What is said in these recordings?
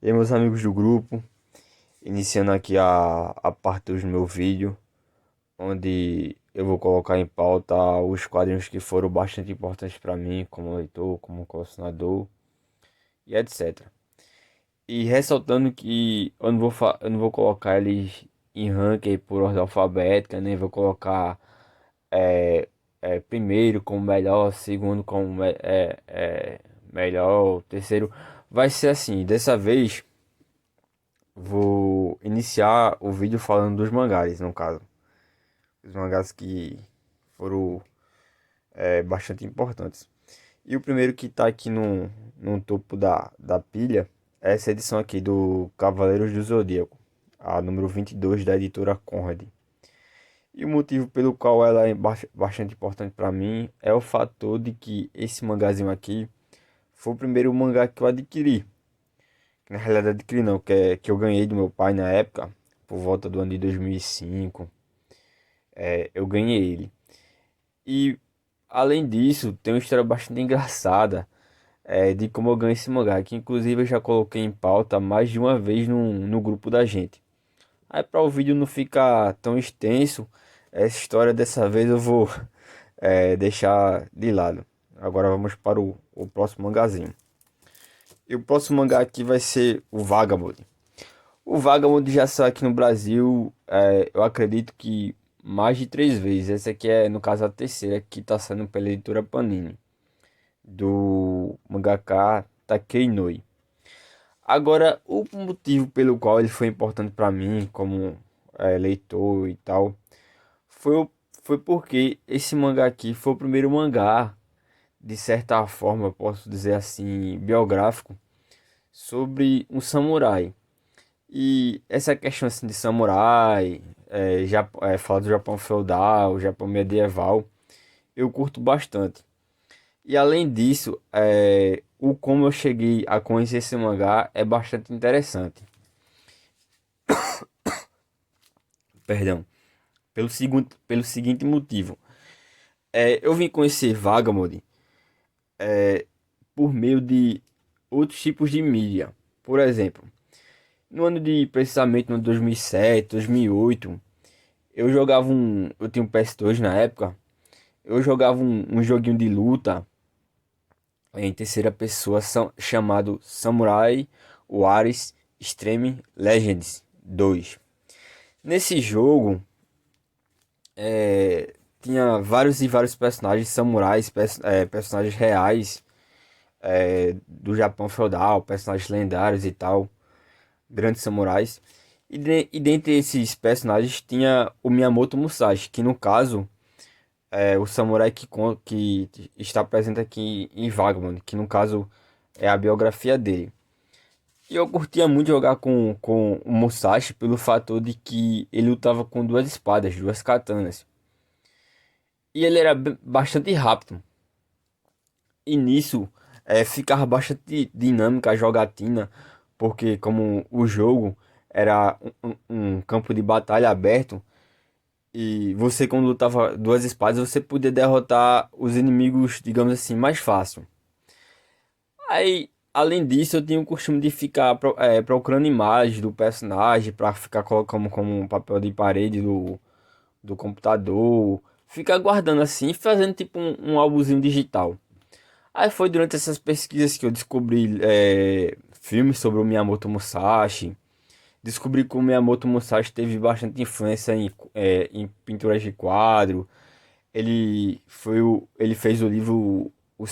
E aí, meus amigos do grupo, iniciando aqui a parte do meu vídeo, onde eu vou colocar em pauta os quadrinhos que foram bastante importantes para mim, como leitor, como colecionador e etc. E ressaltando que eu não vou colocar eles em ranking por ordem alfabética, nem vou colocar é, primeiro como melhor, segundo como melhor, terceiro. Vai ser assim, dessa vez. Vou iniciar o vídeo falando dos mangás, no caso. Os mangás que foram bastante importantes. E o primeiro que tá aqui no topo da pilha é essa edição aqui do Cavaleiros do Zodíaco, a número 22 da editora Conrad. E o motivo pelo qual ela é bastante importante para mim é o fator de que esse mangazinho aqui foi o primeiro mangá que eu adquiri. Que na realidade adquiri não, que eu ganhei do meu pai na época, por volta do ano de 2005. Eu ganhei ele. E além disso, tem uma história bastante engraçada de como eu ganhei esse mangá, que inclusive eu já coloquei em pauta mais de uma vez no grupo da gente. Aí para o vídeo não ficar tão extenso, essa história dessa vez eu vou deixar de lado. Agora vamos para o próximo mangazinho. E o próximo mangá aqui vai ser o Vagabond. O Vagabond já saiu aqui no Brasil, eu acredito que mais de 3 vezes. Essa aqui é, no caso, a terceira que está saindo pela editora Panini, do mangaka Takei Inoi. Agora, o motivo pelo qual ele foi importante para mim, como leitor e tal, foi, foi porque esse mangá aqui foi o primeiro mangá, de certa forma, eu posso dizer assim, biográfico, sobre um samurai. E essa questão assim de samurai, falar do Japão feudal, Japão medieval, eu curto bastante. E além disso, o como eu cheguei a conhecer esse mangá é bastante interessante. Perdão. Pelo seguinte motivo. Eu vim conhecer Vagabond por meio de outros tipos de mídia. Por exemplo, no ano de precisamente no 2007, 2008, eu tinha um PS2 na época. Eu jogava um joguinho de luta em terceira pessoa chamado Samurai Warriors Extreme Legends 2. Nesse jogo tinha vários e vários personagens samurais, personagens reais do Japão feudal, personagens lendários e tal, grandes samurais. E dentre esses personagens tinha o Miyamoto Musashi, que no caso o samurai que está presente aqui em Vagabond, que no caso é a biografia dele. E eu curtia muito jogar com o Musashi pelo fator de que ele lutava com duas espadas, duas katanas. E ele era bastante rápido. E nisso ficava bastante dinâmica a jogatina, porque como o jogo era um campo de batalha aberto, e você, quando lutava duas espadas, você podia derrotar os inimigos, digamos assim, mais fácil. Aí, além disso, eu tinha o costume de ficar procurando imagens do personagem para ficar colocando como um papel de parede do computador. Ficar guardando assim, fazendo tipo um álbumzinho digital. Aí foi durante essas pesquisas que eu descobri filmes sobre o Miyamoto Musashi. Descobri que o Miyamoto Musashi teve bastante influência em pinturas de quadro. Ele fez o livro Os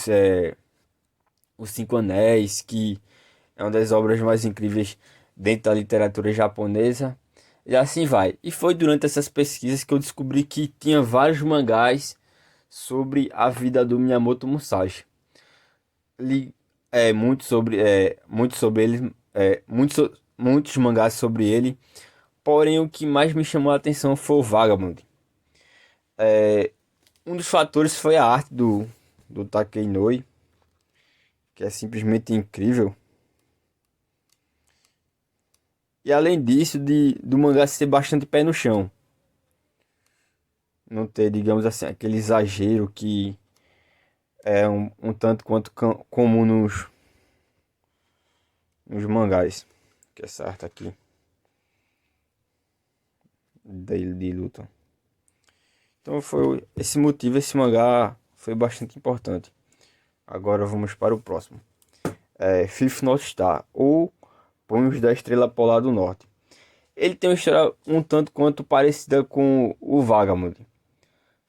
Cinco Anéis, que é uma das obras mais incríveis dentro da literatura japonesa. E assim vai. E foi durante essas pesquisas que eu descobri que tinha vários mangás sobre a vida do Miyamoto Musashi. Li muito sobre ele, muitos mangás sobre ele. Porém, o que mais me chamou a atenção foi o Vagabond. Um dos fatores foi a arte do Takei Inoi, que é simplesmente incrível. E além disso, do mangá ser bastante pé no chão. Não ter, digamos assim, aquele exagero que é um tanto quanto comum nos mangás. que essa arte aqui dele de luta. Então foi esse motivo, esse mangá foi bastante importante. Agora vamos para o próximo. Fifth North Star, ou Punhos da Estrela Polar do Norte. Ele tem uma história um tanto quanto parecida com o Vagabond.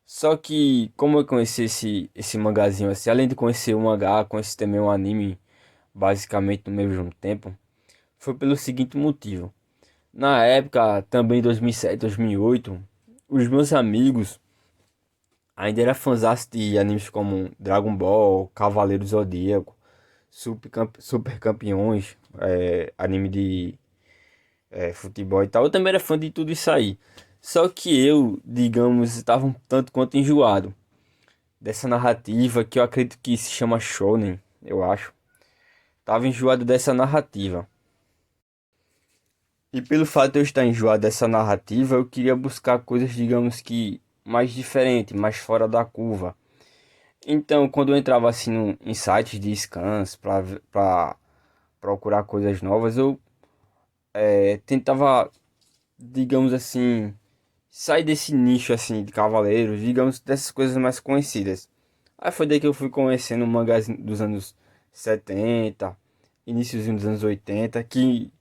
Só que, como eu conheci esse mangazinho assim, além de conhecer o mangá, conheci também um anime, basicamente no mesmo tempo, foi pelo seguinte motivo. Na época, também em 2007, 2008, os meus amigos ainda eram fãs de animes como Dragon Ball, Cavaleiro do Zodíaco, Super Campeões, anime de futebol e tal. Eu também era fã de tudo isso aí. Só que eu, digamos, estava um tanto quanto enjoado dessa narrativa que eu acredito que se chama Shonen, eu acho. Tava enjoado dessa narrativa. E pelo fato de eu estar enjoado dessa narrativa, eu queria buscar coisas, digamos que mais diferentes, mais fora da curva. Então, quando eu entrava assim em sites de scans para procurar coisas novas, eu tentava, digamos assim, sair desse nicho assim de cavaleiros, digamos, dessas coisas mais conhecidas. Aí foi daí que eu fui conhecendo mangás dos anos 70, iníciozinho dos anos 80, que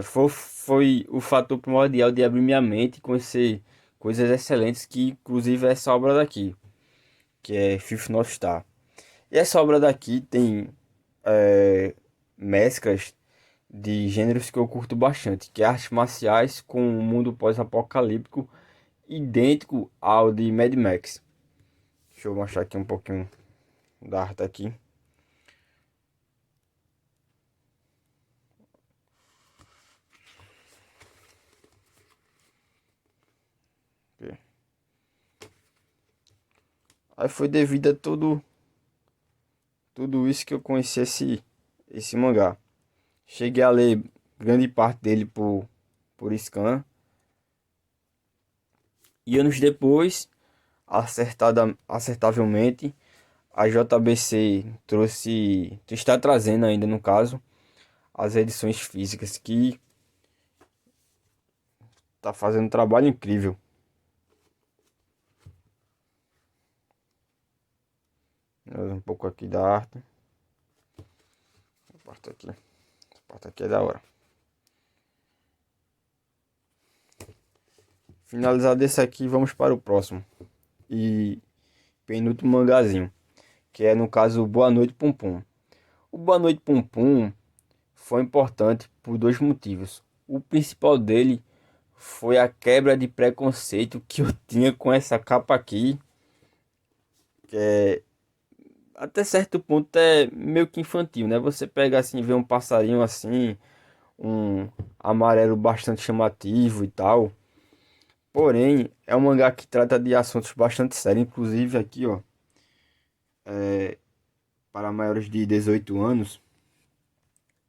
foi o fator primordial de abrir minha mente e conhecer coisas excelentes, que inclusive é essa obra daqui, que é Fifth North Star. E essa obra daqui tem é, mesclas de gêneros que eu curto bastante, que é artes marciais com um mundo pós-apocalíptico idêntico ao de Mad Max. Deixa eu mostrar aqui um pouquinho da arte aqui. Aí foi devido a tudo isso que eu conheci esse mangá. Cheguei a ler grande parte dele por scan. E anos depois, acertavelmente, a JBC está trazendo ainda no caso, as edições físicas, que tá fazendo um trabalho incrível. Um pouco aqui da arte. Essa parte aqui é da hora. Finalizado esse aqui, vamos para o próximo. E penúltimo mangazinho, que é no caso Boa Noite Pum Pum. O Boa Noite Pum Pum foi importante por dois motivos. O principal dele foi a quebra de preconceito que eu tinha com essa capa aqui, que até certo ponto é meio que infantil, né? Você pega assim, vê um passarinho assim, um amarelo bastante chamativo e tal. Porém, é um mangá que trata de assuntos bastante sérios, inclusive aqui, ó, para maiores de 18 anos.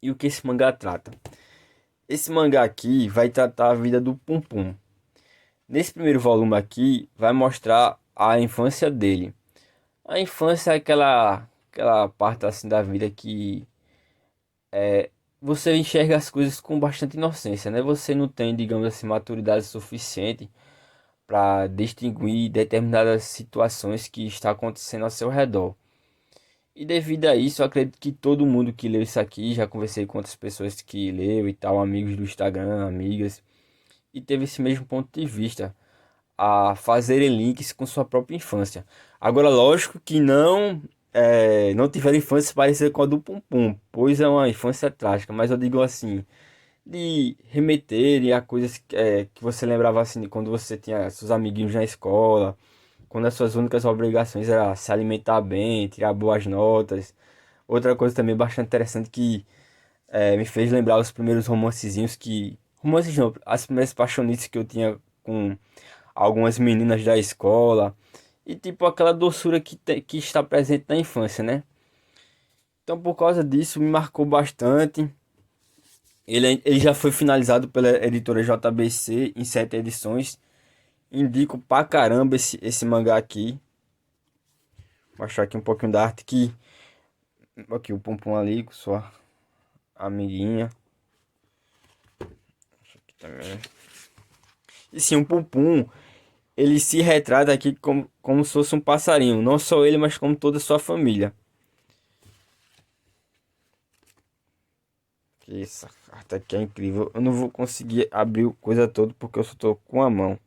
E o que esse mangá trata? Esse mangá aqui vai tratar a vida do Pum Pum. Nesse primeiro volume aqui, vai mostrar a infância dele. A infância é aquela parte assim da vida que você enxerga as coisas com bastante inocência, né? Você não tem, digamos assim, maturidade suficiente para distinguir determinadas situações que está acontecendo ao seu redor. E devido a isso, eu acredito que todo mundo que leu isso aqui, já conversei com outras pessoas que leu e tal, amigos do Instagram, amigas, e teve esse mesmo ponto de vista, a fazerem links com sua própria infância. Agora, lógico que não tiveram infância parecida com a do Pum Pum, pois é uma infância trágica, mas eu digo assim, de remeterem a coisas que você lembrava assim de quando você tinha seus amiguinhos na escola, quando as suas únicas obrigações era se alimentar bem, tirar boas notas. Outra coisa também bastante interessante que me fez lembrar os primeiros romancezinhos que... Romances não, as primeiras paixonices que eu tinha com algumas meninas da escola. E tipo aquela doçura que está presente na infância, né? Então por causa disso me marcou bastante. Ele já foi finalizado pela editora JBC em 7 edições. Indico pra caramba esse mangá aqui. Vou mostrar aqui um pouquinho da arte que... Aqui o Pum Pum ali com sua amiguinha. também. E sim, o Pum Pum, ele se retrata aqui como se fosse um passarinho. Não só ele, mas como toda a sua família. Que essa carta aqui é incrível. Eu não vou conseguir abrir coisa toda porque eu só tô com a mão.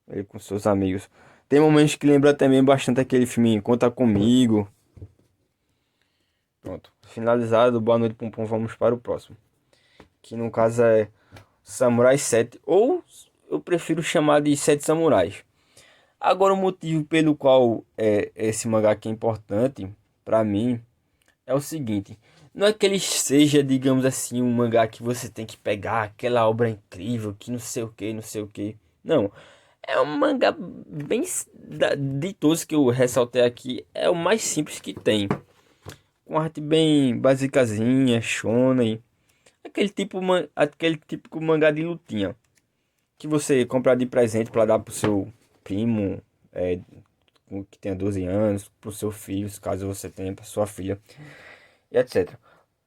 Ele com seus amigos. Tem momentos que lembra também bastante aquele filme Conta Comigo. Pronto. Finalizado. Boa noite, Pum Pum. Vamos para o próximo. Que no caso é Samurai 7. Ou eu prefiro chamar de Sete Samurais. Agora o motivo pelo qual esse mangá aqui é importante pra mim é o seguinte. Não é que ele seja, digamos assim, um mangá que você tem que pegar aquela obra incrível, que não sei o que, não sei o que. Não. É um mangá bem. De todos que eu ressaltei aqui, é o mais simples que tem. Com arte bem basicazinha, shonen. Aquele típico mangá de lutinha. Que você compra de presente para dar pro seu primo, é, que tenha 12 anos, pro seu filho, caso você tenha, pra sua filha, e etc.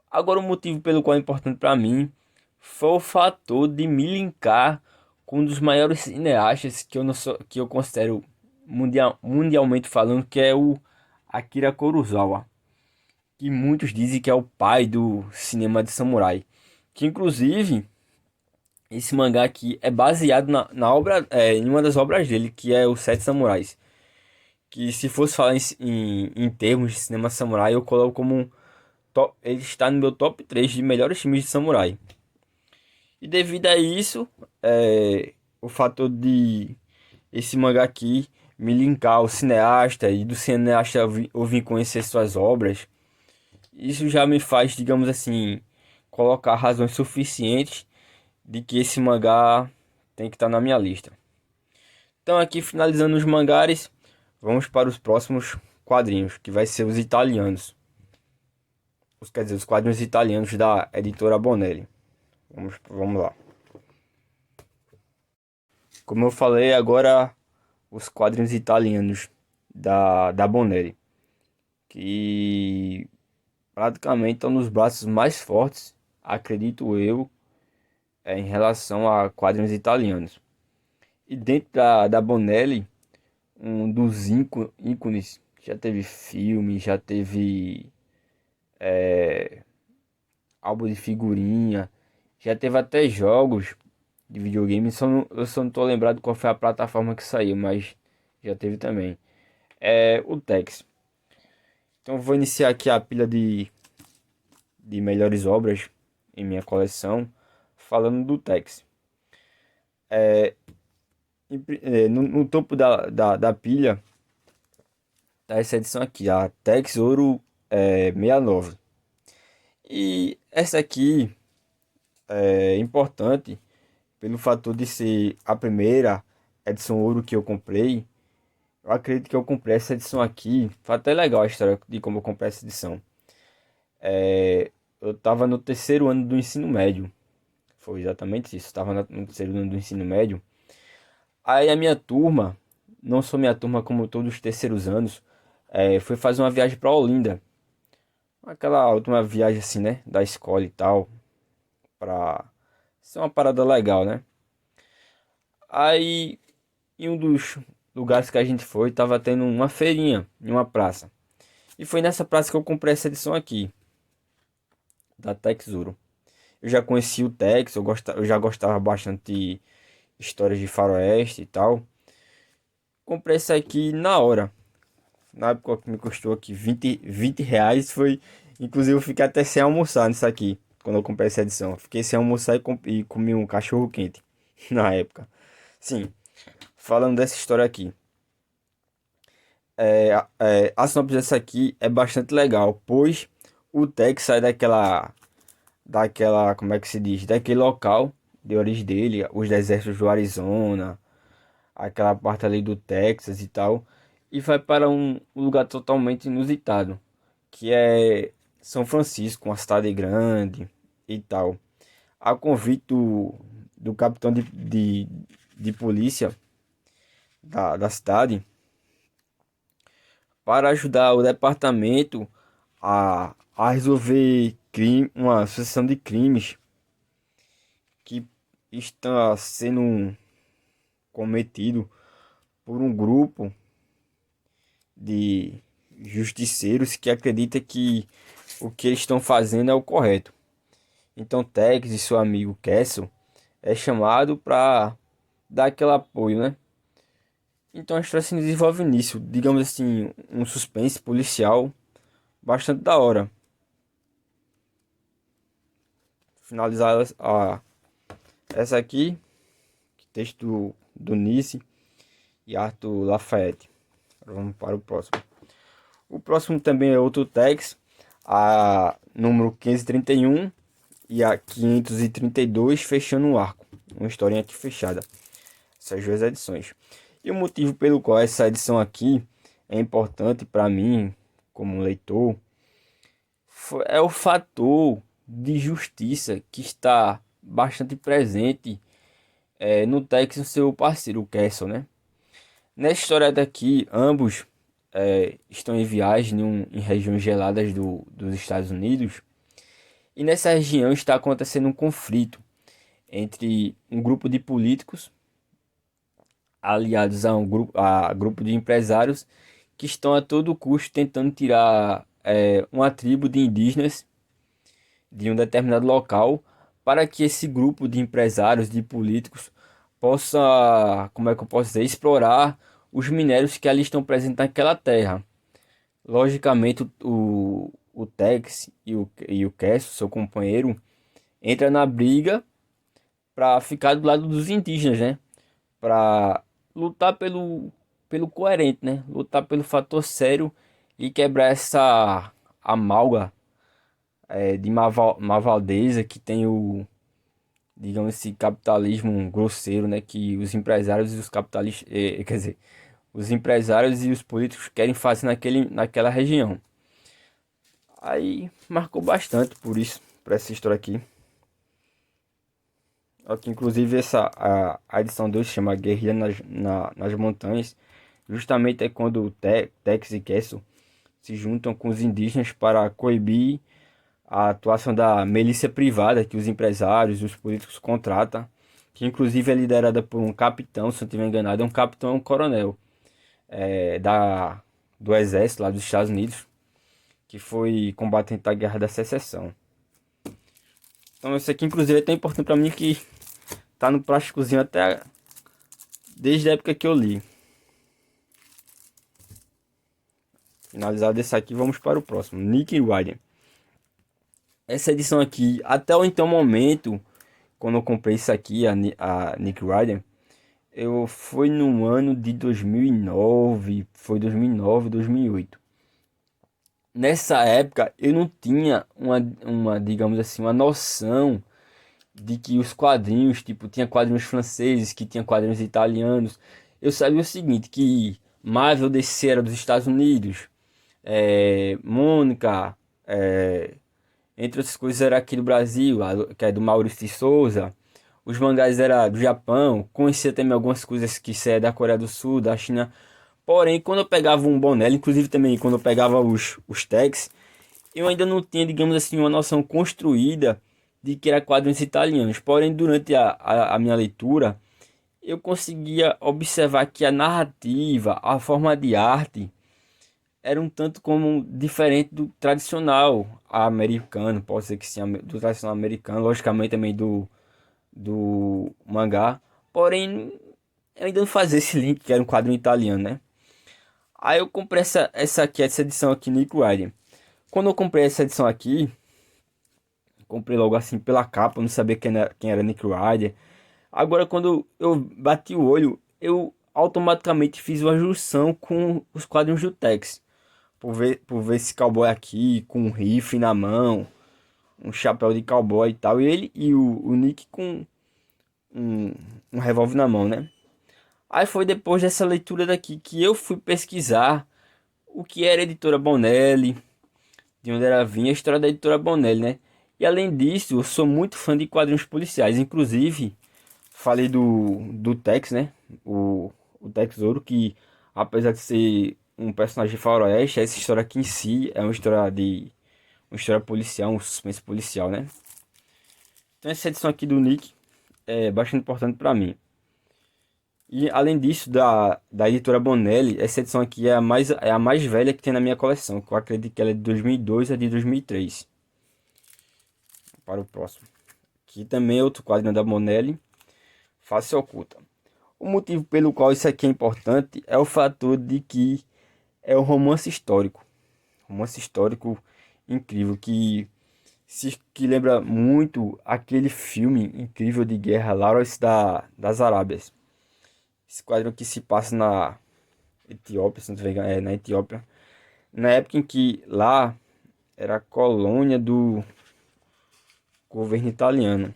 Agora, o motivo pelo qual é importante para mim foi o fator de me linkar com um dos maiores cineastas que eu, não sou, que eu considero mundialmente falando, que é o Akira Kurosawa, que muitos dizem que é o pai do cinema de samurai. Que inclusive esse mangá aqui é baseado na obra, em uma das obras dele, que é Os Sete Samurais. Que se fosse falar em termos de cinema samurai, eu coloco como ele está no meu top 3 de melhores filmes de samurai. E devido a isso, o fator de esse mangá aqui me linkar ao cineasta e do cineasta eu vim conhecer suas obras, isso já me faz, digamos assim, colocar razões suficientes de que esse mangá tem que estar na minha lista. Então aqui finalizando os mangares, vamos para os próximos quadrinhos, que vai ser os italianos. Quer dizer, os quadrinhos italianos da editora Bonelli. Vamos lá. Como eu falei, agora os quadrinhos italianos da Bonelli, que praticamente estão nos braços mais fortes, acredito eu, em relação a quadrinhos italianos. E dentro da Bonelli, um dos ícones, já teve filme, já teve álbum de figurinha, já teve até jogos de videogame. Eu só não tô lembrado qual foi a plataforma que saiu, mas já teve também. É o Tex. Então eu vou iniciar aqui a pilha de melhores obras em minha coleção, falando do Tex. No topo da pilha tá essa edição aqui, a Tex Ouro 69. E essa aqui é importante pelo fator de ser a primeira edição ouro que eu comprei. Eu acredito que eu comprei essa edição aqui. Foi até legal a história de como eu comprei essa edição. Eu tava no terceiro ano do ensino médio. Foi exatamente isso. Eu tava no terceiro ano do ensino médio. Aí a minha turma, não sou minha turma como todos os terceiros anos, foi fazer uma viagem pra Olinda. Aquela última viagem assim, né? Da escola e tal. Pra ser uma parada legal, né? Aí, em um dos lugares que a gente foi, tava tendo uma feirinha em uma praça. E foi nessa praça que eu comprei essa edição aqui, da Texuro. Eu já conheci o Tex, eu já gostava bastante de histórias de faroeste e tal. Comprei essa aqui na hora. Na época que me custou aqui vinte reais. Foi, inclusive eu fiquei até sem almoçar nisso aqui, quando eu comprei essa edição. Fiquei sem almoçar e comi um cachorro quente na época. Sim, falando dessa história aqui. A sinopse dessa aqui é bastante legal, pois o Tex sai como é que se diz, daquele local de origem dele, os desertos do Arizona, aquela parte ali do Texas e tal, e vai para um lugar totalmente inusitado, que é São Francisco, uma cidade grande e tal. A convite do capitão de polícia da cidade para ajudar o departamento a resolver uma sucessão de crimes que está sendo cometido por um grupo de justiceiros que acredita que o que eles estão fazendo é o correto. Então Tex e seu amigo Castle é chamado para dar aquele apoio, né? Então a história se desenvolve nisso, digamos assim, um suspense policial bastante da hora. Finalizar essa aqui, texto do Nice e Arthur Lafayette. Agora vamos para o próximo. O próximo também é outro Tex, a número 531 e a 532, fechando o arco. Uma historinha aqui fechada. Essas duas edições. E o motivo pelo qual essa edição aqui é importante para mim, como leitor, é o fator de justiça que está bastante presente no Tex e no seu parceiro, o Castle, né? Nessa história daqui, ambos estão em viagem em regiões geladas dos Estados Unidos. E nessa região está acontecendo um conflito entre um grupo de políticos aliados a grupo de empresários que estão a todo custo tentando tirar uma tribo de indígenas de um determinado local para que esse grupo de empresários, de políticos, possa, como é que eu posso dizer, explorar os minérios que ali estão presentes naquela terra. Logicamente, o Tex e o Cass, seu companheiro, entra na briga para ficar do lado dos indígenas, né? Para lutar pelo coerente, né? Lutar pelo fator sério e quebrar essa amálgama de malvadeza que tem digamos, esse capitalismo grosseiro, né? Que os empresários e os capitalistas, quer dizer, os empresários e os políticos querem fazer naquela região. Aí marcou bastante por isso, por essa história aqui. Aqui, inclusive, a edição 2 se chama Guerrilha nas Montanhas. Justamente é quando o Tex e Castle se juntam com os indígenas para coibir a atuação da milícia privada que os empresários e os políticos contratam, que inclusive é liderada por um capitão, se não estiver enganado, é um capitão, é um coronel do exército lá dos Estados Unidos, que foi combatente da Guerra da Secessão. Então isso aqui inclusive é tão importante para mim que tá no plásticozinho desde a época que eu li. Finalizado esse aqui, vamos para o próximo, Nick Ryder. Essa edição aqui, até o então momento, quando eu comprei isso aqui, a Nick Ryder, eu foi no ano de 2009, foi 2009, 2008. Nessa época eu não tinha digamos assim, uma noção de que os quadrinhos, tipo, tinha quadrinhos franceses, que tinha quadrinhos italianos. Eu sabia o seguinte, que Marvel DC era dos Estados Unidos, Mônica, entre outras coisas era aqui do Brasil, que é do Maurício de Souza. Os mangás era do Japão, conhecia também algumas coisas que é da Coreia do Sul, da China. Porém, quando eu pegava um boné, inclusive também quando eu pegava os tags, eu ainda não tinha, digamos assim, uma noção construída de que era quadrinhos italianos. Porém, durante a minha leitura, eu conseguia observar que a narrativa, a forma de arte, era um tanto como diferente do tradicional americano, pode ser que sim, do tradicional americano, logicamente também do mangá. Porém, eu ainda não fazia esse link, que era um quadrinho italiano, né? Aí eu comprei essa edição aqui, Nick Ryder. Quando eu comprei essa edição aqui, comprei logo assim pela capa, não sabia quem era Nick Ryder. Agora, quando eu bati o olho, eu automaticamente fiz uma junção com os quadrinhos do Tex. Por ver esse cowboy aqui, com um rifle na mão, um chapéu de cowboy e tal. E ele e o Nick com um revólver na mão, né? Aí foi depois dessa leitura daqui que eu fui pesquisar o que era a editora Bonelli, de onde ela vinha, a história da editora Bonelli, né? E além disso, eu sou muito fã de quadrinhos policiais. Inclusive, falei do Tex, né? O Tex Ouro, que apesar de ser um personagem de faroeste, essa história aqui em si é uma história policial, um suspense policial, né? Então essa edição aqui do Nick é bastante importante para mim. E além disso, da editora Bonelli, essa edição aqui é a mais velha que tem na minha coleção, que eu acredito que ela é de 2002 a de 2003. Para o próximo. Aqui também é outro quadrinho da Bonelli, Face Oculta. O motivo pelo qual isso aqui é importante é o fator de que é um romance histórico. Romance histórico incrível que lembra muito aquele filme incrível de guerra Lawrence das Arábias. Esse quadrinho que se passa na Etiópia, se não me engano, é na Etiópia, na época em que lá era a colônia do governo italiano.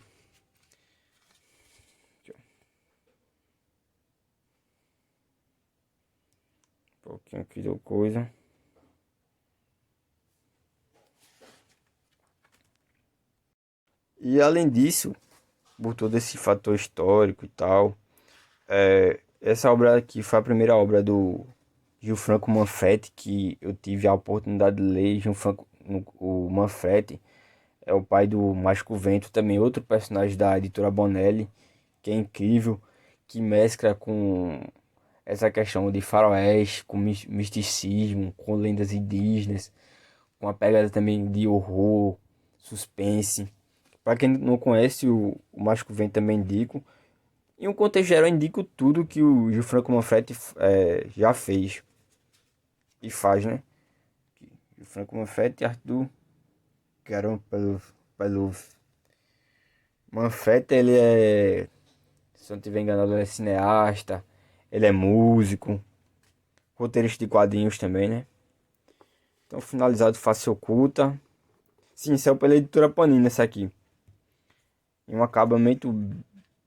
Um pouquinho aqui de coisa. E além disso, por todo esse fator histórico e tal, essa obra aqui foi a primeira obra do Gilfranco Manfredi que eu tive a oportunidade de ler. O Manfredi é o pai do Mágico Vento, também outro personagem da editora Bonelli, que é incrível, que mescla com essa questão de faroeste, com misticismo, com lendas indígenas, com a pegada também de horror, suspense. Para quem não conhece, o Mágico Vento também indico. Em um contexto geral, eu indico tudo que o Gilfranco Manfredi já fez e faz, né? Gilfranco Manfredi e Arthur Caron pelo Manfredi, ele é, se eu não estiver enganado, ele é cineasta, ele é músico, roteirista de quadrinhos também, né? Então, finalizado Face Oculta. Sim, saiu pela editora Panini essa aqui. Em um acabamento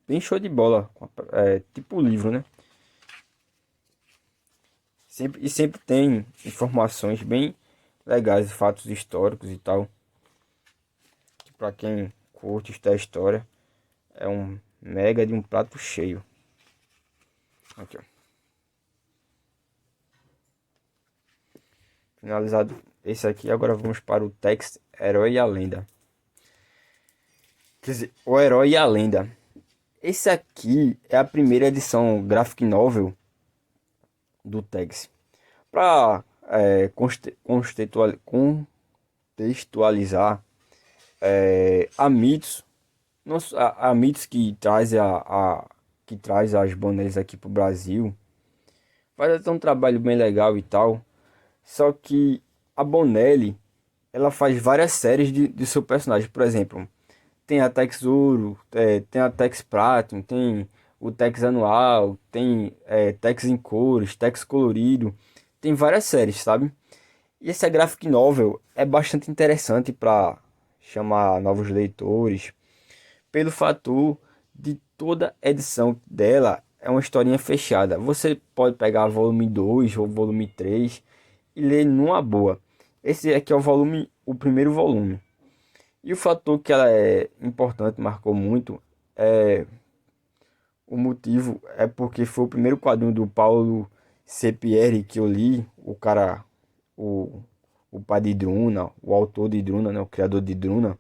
bem show de bola, tipo livro, né? Sempre tem informações bem legais, fatos históricos e tal. Que pra quem curte esta história, é um mega de um prato cheio. Aqui, ó. Finalizado esse aqui, agora vamos para o Tex Herói e a Lenda. Quer dizer, o Herói e a Lenda. Esse aqui é a primeira edição graphic novel do Tex. Para contextualizar, a Mitos, a Mitos que traz que traz as bonecas aqui pro Brasil, faz até um trabalho bem legal e tal. Só que a Bonelli, ela faz várias séries de seu personagem. Por exemplo, tem a Tex Ouro, tem a Tex Platinum, tem o Tex Anual, tem Tex em cores, Tex colorido. Tem várias séries, sabe? E essa graphic novel é bastante interessante para chamar novos leitores, pelo fator de toda edição dela é uma historinha fechada. Você pode pegar volume 2 ou volume 3 e ler numa boa. Esse aqui é o primeiro volume. E o fator que ela é importante, marcou muito, é o motivo é porque foi o primeiro quadrinho do Paulo Sepieri que eu li, o, o pai de Druna, o autor de Druna, né, o criador de Druna.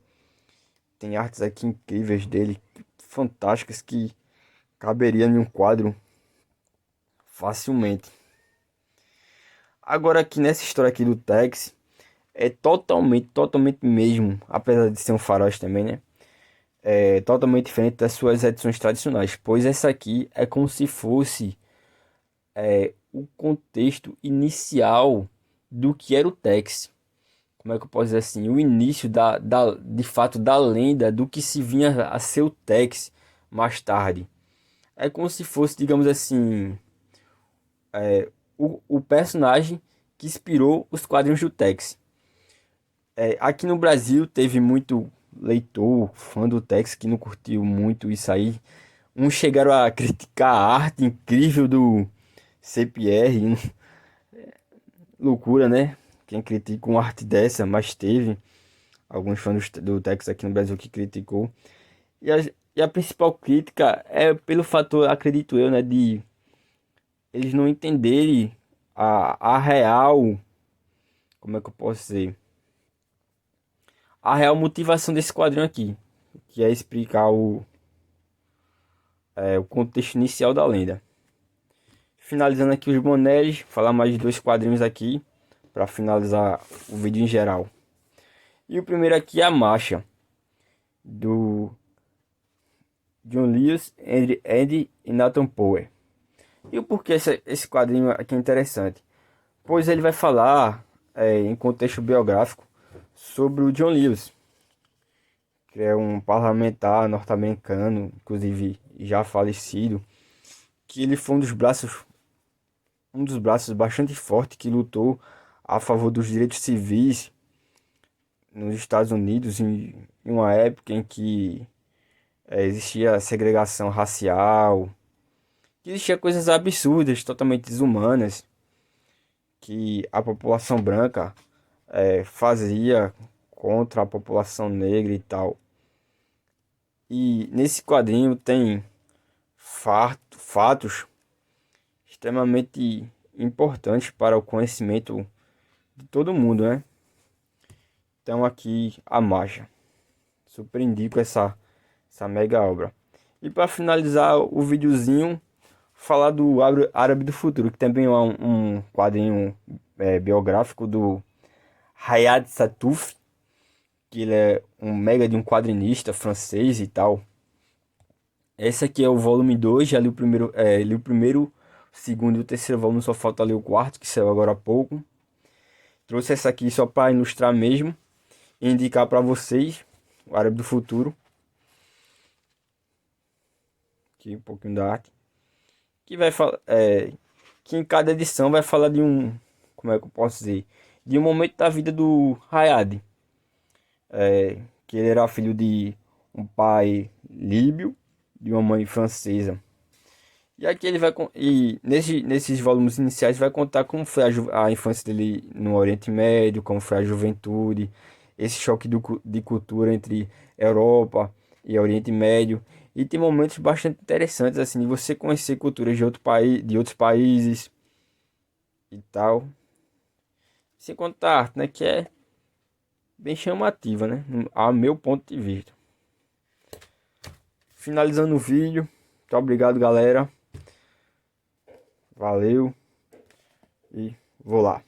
Tem artes aqui incríveis dele, fantásticas, que caberia em um quadro facilmente. Agora aqui nessa história aqui do Tex, é totalmente mesmo, apesar de ser um faroeste também, né? É totalmente diferente das suas edições tradicionais, pois essa aqui é como se fosse o contexto inicial do que era o Tex. Como é que eu posso dizer assim? O início de fato da lenda do que se vinha a ser o Tex mais tarde. É como se fosse, digamos assim, o personagem que inspirou os quadrinhos do Tex. Aqui no Brasil teve muito leitor, fã do Tex, que não curtiu muito isso aí. Uns chegaram a criticar a arte incrível do CPR. Loucura, né? Quem critica uma arte dessa, mas teve alguns fãs do Tex aqui no Brasil que criticou. E a, e a principal crítica é pelo fator, acredito eu, né, de eles não entenderem a real, como é que eu posso dizer? A real motivação desse quadrinho aqui, que é explicar o contexto inicial da lenda. Finalizando aqui os bonéis, falar mais de dois quadrinhos aqui para finalizar o vídeo em geral. E o primeiro aqui é a marcha do John Lewis, Andy e Nathan Power. E o porquê esse quadrinho aqui é interessante? Pois ele vai falar em contexto biográfico sobre o John Lewis, que é um parlamentar norte-americano, inclusive já falecido, que ele foi um dos braços bastante forte que lutou a favor dos direitos civis nos Estados Unidos em uma época em que existia segregação racial, que existia coisas absurdas, totalmente desumanas, que a população branca fazia contra a população negra e tal. E nesse quadrinho tem fatos extremamente importantes para o conhecimento de todo mundo, né? Então aqui a marcha. Super indico essa mega obra. E para finalizar o videozinho, falar do Árabe do Futuro, que também é um quadrinho biográfico do Hayat Sattouf, que ele é um mega de um quadrinista francês e tal. Esse aqui é o volume 2, já li o primeiro, li o primeiro, o segundo e o terceiro volume, só falta ler o quarto, que saiu agora há pouco. Trouxe essa aqui só para ilustrar mesmo e indicar para vocês o Árabe do Futuro. Aqui um pouquinho da arte. Que vai falar, que em cada edição vai falar de como é que eu posso dizer? De um momento da vida do Hayat. Que ele era filho de um pai líbio, de uma mãe francesa. E aqui ele vai nesses volumes iniciais vai contar como foi a infância dele no Oriente Médio, como foi a juventude, esse choque de cultura entre Europa e Oriente Médio. E tem momentos bastante interessantes assim de você conhecer culturas de outros países e tal. Sem contar a arte, né, que é bem chamativa, né, a meu ponto de vista. Finalizando o vídeo. Muito obrigado, galera. Valeu. E vou lá.